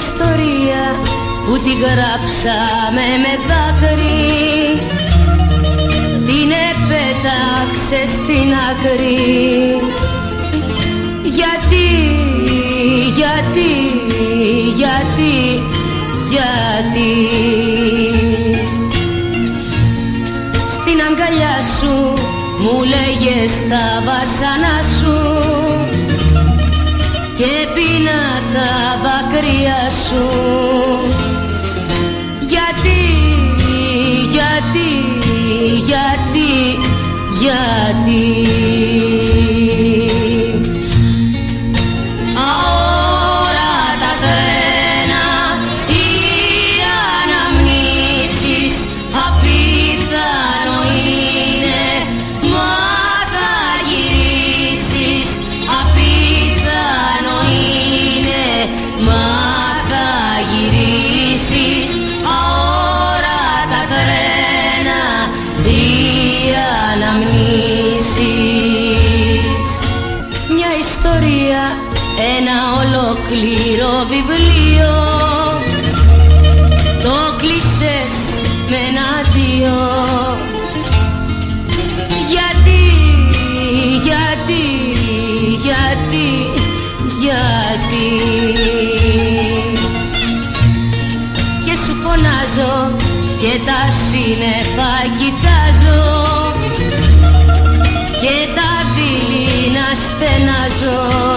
ιστορία που τη γράψαμε με δάκρυ, την επέταξε στην άκρη. Γιατί στην αγκαλιά σου μου λέγες τα βασανά σου και πίνα τα δάκρυα σου. Γιατί αόρατα τρένα, οι αναμνήσεις, απίθανο είναι, μα θα γυρίσεις. Απίθανο είναι, μα θα γυρίσεις. Αόρατα τρένα, οι αναμνήσεις. Μια ιστορία, ένα ολόκληρο βιβλίο, το κλείσες με ένα αντίο. Γιατί και σου φωνάζω και τα σύννεφα κοιτάζω και τα δειλινά στενάζω.